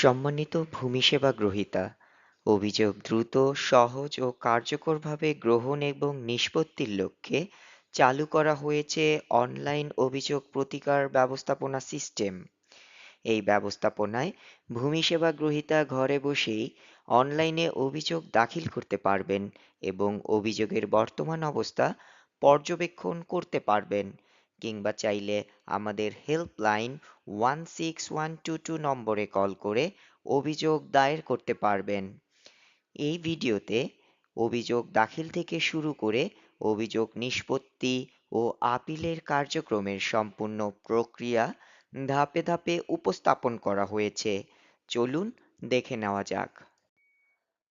সম্মানিত ভূমি সেবা গ্রহীতা, অভিযোগ দ্রুত, সহজ ও কার্যকরভাবে গ্রহণ এবং নিষ্পত্তির লক্ষ্যে চালু করা হয়েছে অনলাইন অভিযোগ প্রতিকার ব্যবস্থাপনা সিস্টেম। এই ব্যবস্থাপনায় ভূমি সেবা গ্রহীতা ঘরে বসেই অনলাইনে অভিযোগ দাখিল করতে পারবেন এবং অভিযোগের বর্তমান অবস্থা পর্যবেক্ষণ করতে পারবেন, কিংবা চাইলে আমাদের হেল্পলাইন 16122 নম্বরে কল করে অভিযোগ দায়ের করতে পারবেন। এই ভিডিওতে অভিযোগ দাখিল থেকে শুরু করে অভিযোগ নিষ্পত্তি ও আপিলের কার্যক্রমের সম্পূর্ণ প্রক্রিয়া ধাপে ধাপে উপস্থাপন করা হয়েছে। চলুন দেখে নেওয়া যাক।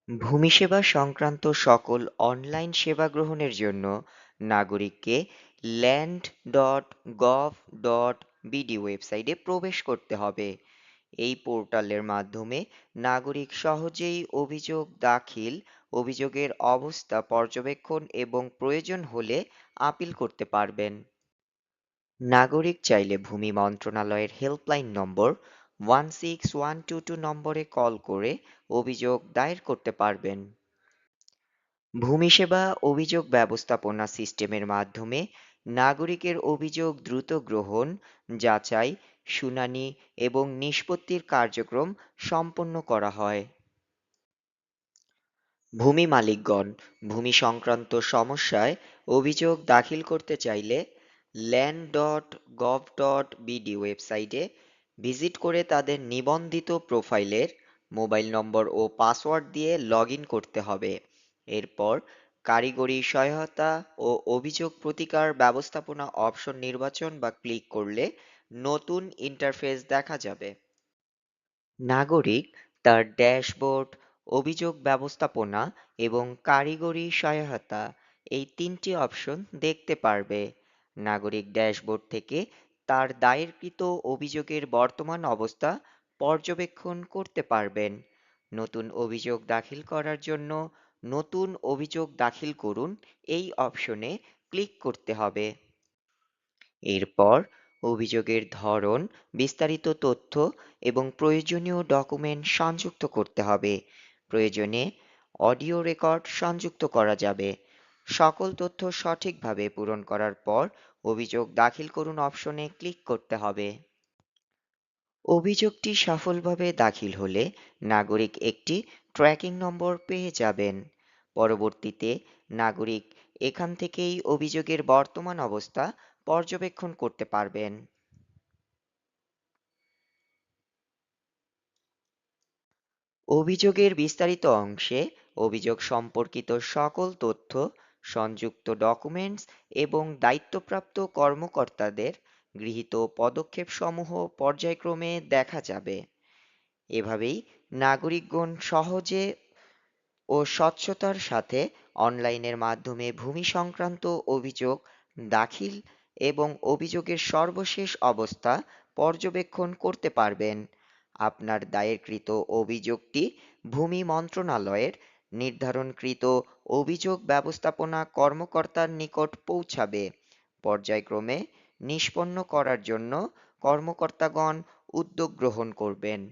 ভূমি সেবা সংক্রান্ত সকল অনলাইন সেবা গ্রহণের জন্য নাগরিককে land.gov.bd ওয়েবসাইটে প্রবেশ করতে হবে। এই পোর্টালের মাধ্যমে নাগরিক সহজেই অভিযোগ দাখিল, অভিযোগের অবস্থা পর্যবেক্ষণ এবং প্রয়োজন হলে আপিল করতে পারবেন। নাগরিক চাইলে ভূমি মন্ত্রণালয়ের হেল্পলাইন নম্বর 16122 নম্বরে কল করে অভিযোগ দায়ের করতে পারবেন। ভূমি সেবা অভিযোগ ব্যবস্থাপনা সিস্টেমের মাধ্যমে নাগরিকের অভিযোগ দ্রুত গ্রহণ, যাচাই, শুনানি এবং নিষ্পত্তির কার্যক্রম সম্পন্ন করা হয়। ভূমি মালিকগণ ভূমি সংক্রান্ত সমস্যায় অভিযোগ দাখিল করতে চাইলে land.gov.bd ওয়েবসাইটে ভিজিট করে তাদের নিবন্ধিত প্রোফাইলের মোবাইল নম্বর ও পাসওয়ার্ড দিয়ে লগ ইন করতে হবে। এরপর কারিগরি সহায়তা ও অভিযোগ প্রতিকার ব্যবস্থাপনা অপশন নির্বাচন বা ক্লিক করলে নতুন ইন্টারফেস দেখা যাবে। নাগরিক তার ড্যাশবোর্ড, অভিযোগ ব্যবস্থাপনা এবং কারিগরি সহায়তা এই তিনটি অপশন দেখতে পারবে। নাগরিক ড্যাশবোর্ড থেকে তার দায়েরকৃত অভিযোগের বর্তমান অবস্থা পর্যবেক্ষণ করতে পারবেন। নতুন অভিযোগ দাখিল করার জন্য নতুন অভিযোগ দাখিল করুন এই অপশনে ক্লিক করতে হবে। এরপর অভিযোগের ধরন, বিস্তারিত তথ্য এবং প্রয়োজনীয় ডকুমেন্ট সংযুক্ত করতে হবে। প্রয়োজনে অডিও রেকর্ড সংযুক্ত করা যাবে। সকল তথ্য সঠিকভাবে পূরণ করার পর অভিযোগ দাখিল করুন অপশনে ক্লিক করতে হবে। অভিযোগটি সফলভাবে দাখিল হলে নাগরিক একটি ট্র্যাকিং নম্বর পেয়ে যাবেন। পরবর্তীতে নাগরিক এখান থেকেই অভিযোগের বর্তমান অবস্থা পর্যবেক্ষণ করতে পারবেন। অভিযোগের বিস্তারিত অংশে অভিযোগ সম্পর্কিত সকল তথ্য, সংযুক্ত ডকুমেন্টস এবং দায়িত্বপ্রাপ্ত কর্মকর্তাদের গৃহীত পদক্ষেপসমূহ পর্যায়ক্রমে দেখা যাবে। এভাবেই নাগরিকগণ সহজে ও স্বচ্ছতার সাথে অনলাইনের মাধ্যমে ভূমি সংক্রান্ত অভিযোগ দাখিল এবং অভিযোগের সর্বশেষ অবস্থা পর্যবেক্ষণ করতে পারবেন। আপনার দায়েরকৃত অভিযোগটি ভূমি মন্ত্রণালয়ের নির্ধারণকৃত অভিযোগ ব্যবস্থাপনা কর্মকর্তার নিকট পৌঁছাবে। পর্যায়ক্রমে নিষ্পন্ন করার জন্য কর্মকর্তাগণ উদ্যোগ গ্রহণ করবেন।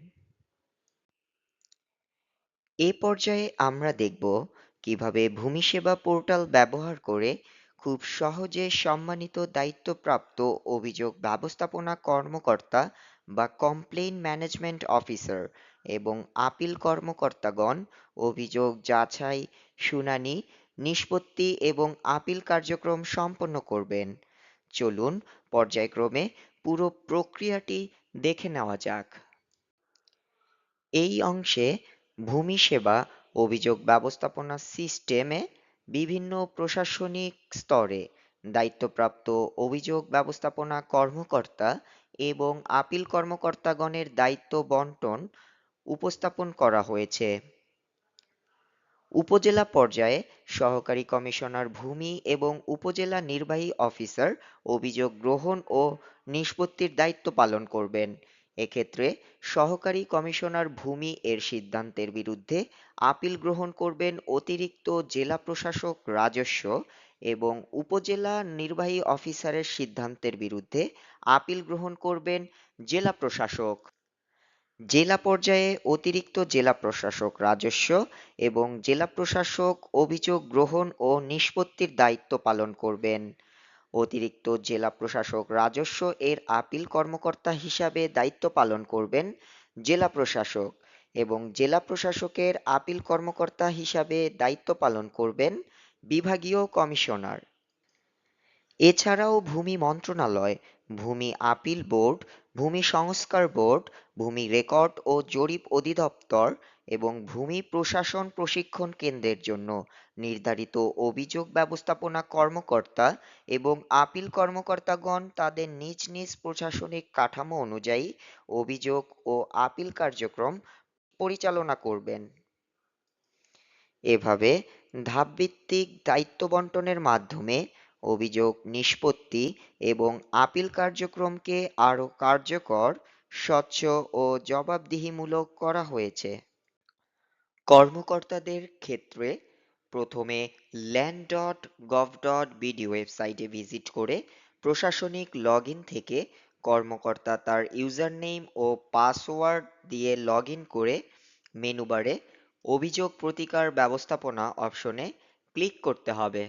এ পর্যায়ে আমরা দেখব কিভাবে ভূমি সেবা পোর্টাল ব্যবহার করে খুব সহজে সম্মানিত দায়িত্বপ্রাপ্ত অভিযোগ ব্যবস্থাপনা কর্মকর্তা বা কমপ্লেইন ম্যানেজমেন্ট অফিসার এবং আপিল কর্মকর্তাগণ অভিযোগ যাচাই, শুনানি, নিষ্পত্তি এবং আপিল কার্যক্রম সম্পন্ন করবেন। চলুন পর্যায়ক্রমে পুরো প্রক্রিয়াটি দেখে নেওয়া যাক। এই অংশে ভূমি সেবা অভিযোগ ব্যবস্থাপনা সিস্টেমে বিভিন্ন প্রশাসনিক স্তরে দায়িত্বপ্রাপ্ত অভিযোগ ব্যবস্থাপনা কর্মকর্তা এবং আপিল কর্মকর্তাগণের দায়িত্ব বন্টন উপস্থাপন করা হয়েছে। উপজেলা পর্যায়ে সহকারী কমিশনার ভূমি এবং উপজেলা নির্বাহী অফিসার অভিযোগ গ্রহণ ও নিষ্পত্তির দায়িত্ব পালন করবেন। এক্ষেত্রে সহকারী কমিশনার ভূমি এর সিদ্ধান্তের বিরুদ্ধে আপিল গ্রহণ করবেন অতিরিক্ত জেলা প্রশাসক রাজস্ব এবং উপজেলা নির্বাহী অফিসারের সিদ্ধান্তের বিরুদ্ধে আপিল গ্রহণ করবেন জেলা প্রশাসক। জেলা পর্যায়ে অতিরিক্ত জেলা প্রশাসক রাজস্ব এবং জেলা প্রশাসক অভিযোগ গ্রহণ ও নিষ্পত্তির দায়িত্ব পালন করবেন। অতিরিক্ত জেলা প্রশাসক রাজস্ব এর আপিল কর্মকর্তা হিসাবে দায়িত্ব পালন করবেন জেলা প্রশাসক, এবং জেলা প্রশাসকের আপিল কর্মকর্তা হিসাবে দায়িত্ব পালন করবেন বিভাগীয় কমিশনার। এছাড়াও ভূমি মন্ত্রণালয়, ভূমি আপিল বোর্ড, ভূমি সংস্কার বোর্ড, ভূমি রেকর্ড ও জরিপ অধিদপ্তর এবং ভূমি প্রশাসন প্রশিক্ষণ কেন্দ্রের জন্য নির্ধারিত অভিযোগ ব্যবস্থাপনা কর্মকর্তা এবং আপিল কর্মকর্তাগণ তাদের নিজ নিজ প্রশাসনিক কাঠামো অনুযায়ী অভিযোগ ও আপিল কার্যক্রম পরিচালনা করবেন। এভাবে ধাপভিত্তিক দায়িত্ব বণ্টনের মাধ্যমে অভিযোগ নিষ্পত্তি এবং আপিল কার্যক্রমকে আরও কার্যকর, স্বচ্ছ ও জবাবদিহিমূলক করা হয়েছে। কর্মকর্তাদের ক্ষেত্রে প্রথমে land.gov.bd ওয়েবসাইটে ভিজিট করে প্রশাসনিক লগইন থেকে কর্মকর্তা তার ইউজারনেম ও পাসওয়ার্ড দিয়ে লগ ইন করে মেনু বারে অভিযোগ প্রতিকার ব্যবস্থাপনা অপশনে ক্লিক করতে হবে।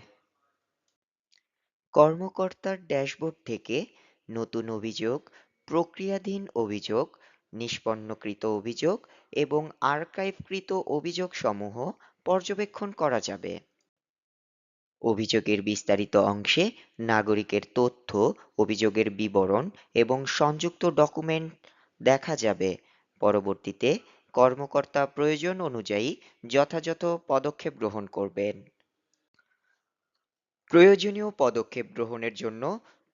কর্মকর্তার ড্যাশবোর্ড থেকে নতুন অভিযোগ, প্রক্রিয়াধীন অভিযোগ, নিষ্পন্নকৃত অভিযোগ এবং আর্কাইভকৃত অভিযোগসমূহ পর্যবেক্ষণ করা যাবে। অভিযোগের বিস্তারিত অংশে নাগরিকের তথ্য, অভিযোগের বিবরণ এবং সংযুক্ত ডকুমেন্ট দেখা যাবে। পরবর্তীতে কর্মকর্তা প্রয়োজন অনুযায়ী যথাযথ পদক্ষেপ গ্রহণ করবেন। প্রয়োজনীয় পদক্ষেপ গ্রহণের জন্য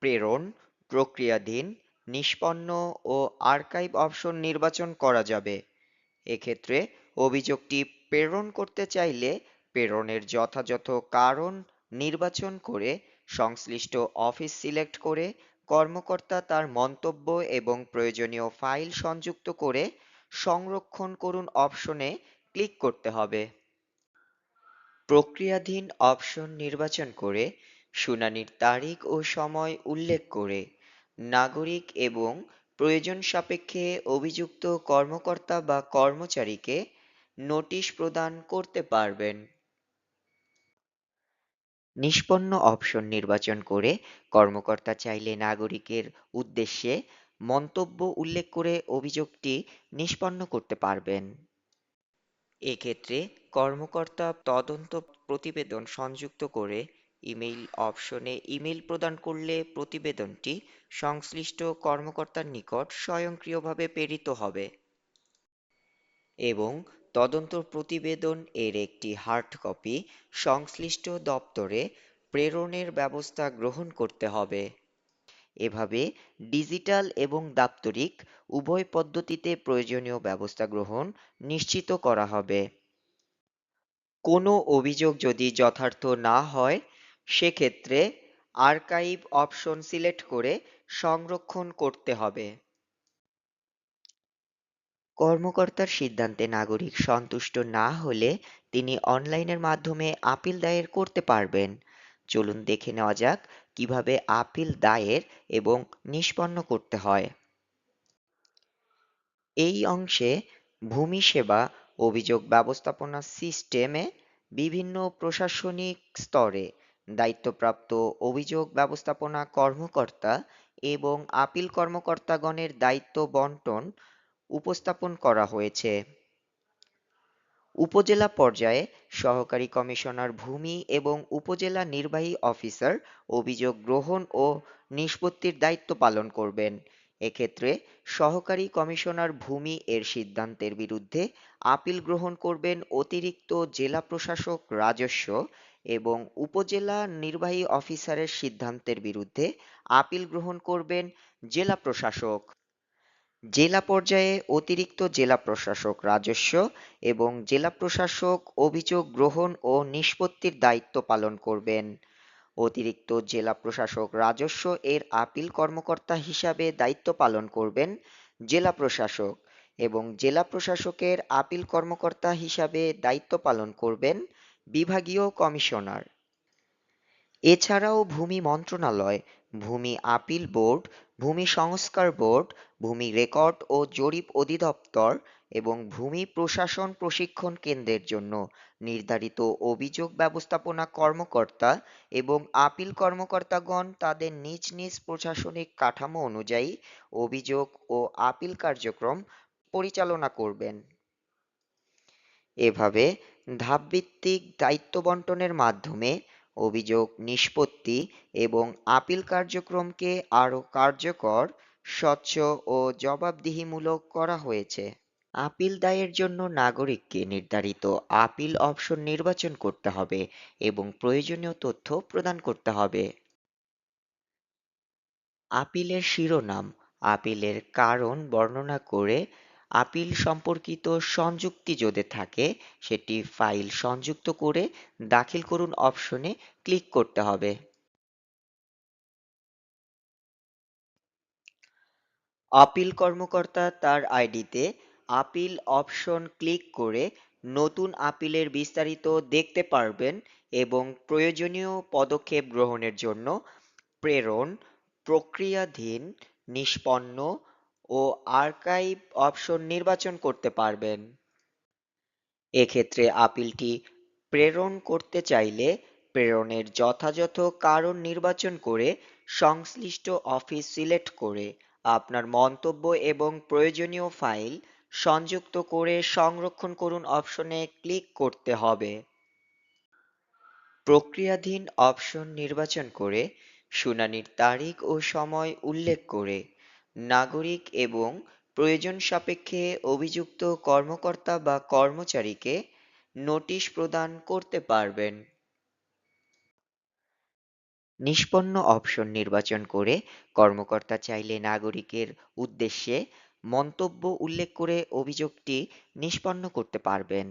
প্রেরণ, প্রক্রিয়াধীন, নিষ্পন্ন ও আর্কাইভ অপশন নির্বাচন করা যাবে। এক্ষেত্রে অভিযোগটি প্রেরণ করতে চাইলে প্রেরণের যথাযথ কারণ নির্বাচন করে সংশ্লিষ্ট অফিস সিলেক্ট করে কর্মকর্তা তার মন্তব্য এবং প্রয়োজনীয় ফাইল সংযুক্ত করে সংরক্ষণ করুন অপশনে ক্লিক করতে হবে। প্রক্রিয়াধীন অপশন নির্বাচন করে শুনানির তারিখ ও সময় উল্লেখ করে নাগরিক এবং প্রয়োজন সাপেক্ষে অভিযুক্ত কর্মকর্তা বা কর্মচারীকে নোটিশ প্রদান করতে পারবেন। নিষ্পন্ন অপশন নির্বাচন করে কর্মকর্তা চাইলে নাগরিকের উদ্দেশ্যে মন্তব্য উল্লেখ করে অভিযোগটি নিষ্পন্ন করতে পারবেন। এক্ষেত্রে কর্মকর্তা তদন্ত প্রতিবেদন সংযুক্ত করে ইমেইল অপশনে ইমেইল প্রদান করলে প্রতিবেদনটি সংশ্লিষ্ট কর্মকর্তার নিকট স্বয়ংক্রিয়ভাবে প্রেরিত হবে এবং তদন্ত প্রতিবেদন এর একটি হার্ড কপি সংশ্লিষ্ট দপ্তরে প্রেরণের ব্যবস্থা গ্রহণ করতে হবে। এভাবে ডিজিটাল এবং দাপ্তরিক উভয় পদ্ধতিতে প্রয়োজনীয় ব্যবস্থা গ্রহণ নিশ্চিত করা হবে। কোনো অভিযোগ যদি যথার্থ না হয় সেক্ষেত্রে আর্কাইভ অপশন সিলেক্ট করে সংরক্ষণ করতে হবে। কর্মকর্তার সিদ্ধান্তে নাগরিক সন্তুষ্ট না হলে তিনি অনলাইনের মাধ্যমে আপিল দায়ের করতে পারবেন। চলুন দেখে নেওয়া যাক কিভাবে আপিল দায়ের এবং নিষ্পন্ন করতে হয়। এই অংশে ভূমি সেবা অভিযোগ ব্যবস্থাপনা সিস্টেমে বিভিন্ন প্রশাসনিক স্তরে দায়িত্বপ্রাপ্ত অভিযোগ ব্যবস্থাপনা কর্মকর্তা এবং আপিল কর্মকর্তাগণের দায়িত্ব বন্টন উপস্থাপন করা হয়েছে। উপজেলা পর্যায়ে সহকারী কমিশনার ভূমি এবং উপজেলা নির্বাহী অফিসার অভিযোগ গ্রহণ ও নিষ্পত্তির দায়িত্ব পালন করবেন। এক্ষেত্রে সহকারী কমিশনার ভূমি এর সিদ্ধান্তের বিরুদ্ধে আপিল গ্রহণ করবেন অতিরিক্ত জেলা প্রশাসক রাজস্ব, এবং উপজেলা নির্বাহী অফিসারের সিদ্ধান্তের বিরুদ্ধে আপিল গ্রহণ করবেন জেলা প্রশাসক। জেলা পর্যায়ে অতিরিক্ত জেলা প্রশাসক রাজস্ব এবং জেলা প্রশাসক অভিযোগ গ্রহণ ও নিষ্পত্তির দায়িত্ব পালন করবেন। অতিরিক্ত জেলা প্রশাসক রাজস্ব এর আপিল কর্মকর্তা হিসাবে দায়িত্ব পালন করবেন জেলা প্রশাসক, এবং জেলা প্রশাসকের আপিল কর্মকর্তা হিসাবে দায়িত্ব পালন করবেন বিভাগীয় কমিশনার। এছাড়াও ভূমি মন্ত্রণালয়, ভূমি আপিল বোর্ড, ভূমি সংস্কার বোর্ড, ভূমি রেকর্ড ও জরিপ অধিদপ্তর এবং ভূমি প্রশাসন প্রশিক্ষণ কেন্দ্রের জন্য নির্ধারিত অভিযোগ ব্যবস্থাপনা কর্মকর্তা এবং আপিল কর্মকর্তাগণ তাদের নিজ নিজ প্রশাসনিক কাঠামো অনুযায়ী অভিযোগ ও আপিল কার্যক্রম পরিচালনা করবেন। এভাবে ধাপভিত্তিক দায়িত্ব বন্টনের মাধ্যমে অভিযোগ নিষ্পত্তি এবং আপিল কার্যক্রমকে আরও কার্যকর, স্বচ্ছ ও জবাবদিহিমূলক করা হয়েছে। আপিল দায়ের জন্য নাগরিককে নির্ধারিত আপিল অপশন নির্বাচন করতে হবে এবং প্রয়োজনীয় তথ্য প্রদান করতে হবে। আপিলের শিরোনাম, আপিলের কারণ বর্ণনা করে আপিল সম্পর্কিত সংযুক্তি যদি থাকে সেটি ফাইল সংযুক্ত করে দাখিল করুন অপশনে ক্লিক করতে হবে। আপিল কর্মকর্তা তার আইডিতে আপিল অপশন ক্লিক করে নতুন আপিলের বিস্তারিত দেখতে পারবেন এবং প্রয়োজনীয় পদক্ষেপ গ্রহণের জন্য প্রেরণ, প্রক্রিয়াধীন, নিষ্পন্ন ও আর্কাইভ অপশন নির্বাচন করতে পারবেন। এক্ষেত্রে আপিলটি প্রেরণ করতে চাইলে প্রেরণের যথাযথ কারণ নির্বাচন করে সংশ্লিষ্ট অফিস সিলেক্ট করে আপনার মন্তব্য এবং প্রয়োজনীয় ফাইল সংযুক্ত করে সংরক্ষণ করুন অপশনে ক্লিক করতে হবে। প্রক্রিয়াধীন অপশন নির্বাচন করে শুনানির তারিখ ও সময় উল্লেখ করে নাগরিক এবং প্রয়োজন সাপেক্ষে অভিযুক্ত কর্মকর্তা বা কর্মচারীকে নোটিশ প্রদান করতে পারবেন। নিষ্পন্ন অপশন নির্বাচন করে কর্মকর্তা চাইলে নাগরিকের উদ্দেশ্যে মন্তব্য উল্লেখ করে অভিযোগটি নিষ্পন্ন করতে পারবেন।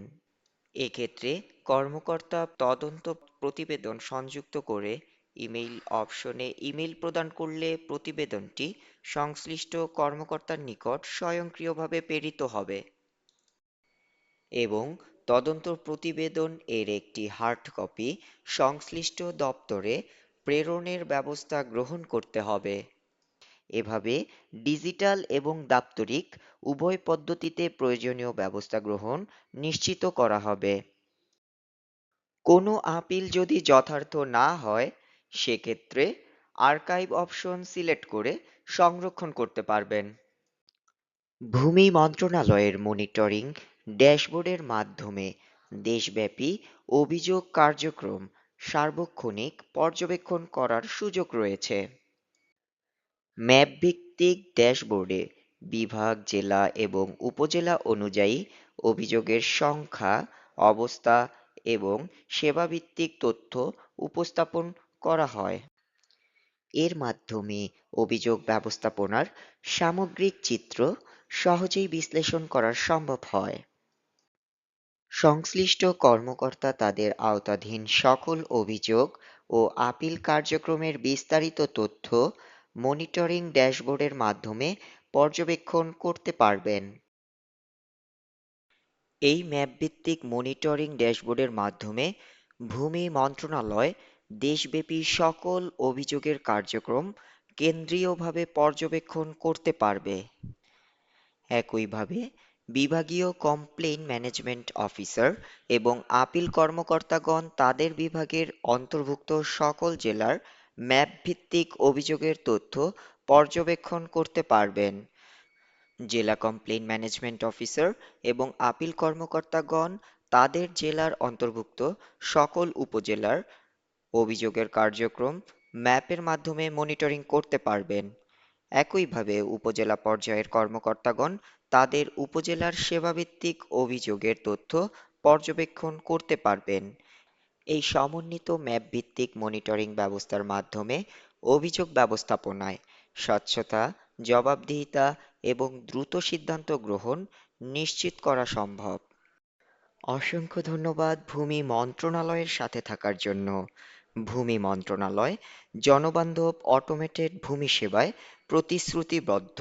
এক্ষেত্রে কর্মকর্তা তদন্ত প্রতিবেদন সংযুক্ত করে ইমেইল অপশনে ইমেইল প্রদান করলে প্রতিবেদনটি সংশ্লিষ্ট কর্মকর্তার নিকট স্বয়ংক্রিয়ভাবে প্রেরিত হবে এবং তদন্ত প্রতিবেদন এর একটি হার্ড কপি সংশ্লিষ্ট দপ্তরে প্রেরণের ব্যবস্থা গ্রহণ করতে হবে। এভাবে ডিজিটাল এবং দাপ্তরিক উভয় পদ্ধতিতে প্রয়োজনীয় ব্যবস্থা গ্রহণ নিশ্চিত করা হবে। কোনো আপিল যদি যথার্থ না হয় সেক্ষেত্রে আর্কাইভ অপশন সিলেক্ট করে সংরক্ষণ করতে পারবেন। ভূমি মন্ত্রণালয়ের মনিটরিং ড্যাশবোর্ডের মাধ্যমে দেশব্যাপী অভিযোগ কার্যক্রম সার্বক্ষণিক পর্যবেক্ষণ করার সুযোগ রয়েছে। ম্যাপ ভিত্তিক ড্যাশবোর্ডে বিভাগ, জেলা এবং উপজেলা অনুযায়ী অভিযোগের সংখ্যা, অবস্থা এবং সেবাভিত্তিক তথ্য উপস্থাপন করা হয়। এর মাধ্যমে অভিযোগ ব্যবস্থাপনার সামগ্রিক চিত্র সহজেই বিশ্লেষণ করা সম্ভব হয়। সংশ্লিষ্ট কর্মকর্তা তাদের আওতাধীন সকল অভিযোগ ও আপিল কার্যক্রমের বিস্তারিত তথ্য মনিটরিং ড্যাশবোর্ডের মাধ্যমে পর্যবেক্ষণ করতে পারবেন। এই ম্যাপভিত্তিক মনিটরিং ড্যাশবোর্ডের মাধ্যমে ভূমি মন্ত্রণালয় দেশব্যাপী সকল অভিযোগের কার্যক্রম কেন্দ্রীয়ভাবে পর্যবেক্ষণ করতে পারবে। একইভাবে বিভাগীয় কমপ্লেইন ম্যানেজমেন্ট অফিসার এবং আপিল কর্মকর্তাগণ তাদের বিভাগের অন্তর্ভুক্ত সকল জেলার ম্যাপ ভিত্তিক অভিযোগের তথ্য পর্যবেক্ষণ করতে পারবেন। জেলা কমপ্লেইন ম্যানেজমেন্ট অফিসার এবং আপিল কর্মকর্তাগণ তাদের জেলার অন্তর্ভুক্ত সকল উপজেলার অভিযোগের কার্যক্রম ম্যাপের মাধ্যমে মনিটরিং করতে পারবেন। একইভাবে উপজেলা পর্যায়ের কর্মকর্তাগণ তাদের উপজেলার সেবাভিত্তিক অভিযোগের তথ্য পর্যবেক্ষণ করতে পারবেন। এই সমন্বিত ম্যাপ ভিত্তিক মনিটরিং ব্যবস্থার মাধ্যমে অভিযোগ ব্যবস্থাপনায় স্বচ্ছতা, জবাবদিহিতা এবং দ্রুত সিদ্ধান্ত গ্রহণ নিশ্চিত করা সম্ভব। অসংখ্য ধন্যবাদ ভূমি মন্ত্রণালয়ের সাথে থাকার জন্য। ভূমি মন্ত্রণালয় জনবান্ধব অটোমেটেড ভূমি সেবায় প্রতিশ্রুতিবদ্ধ।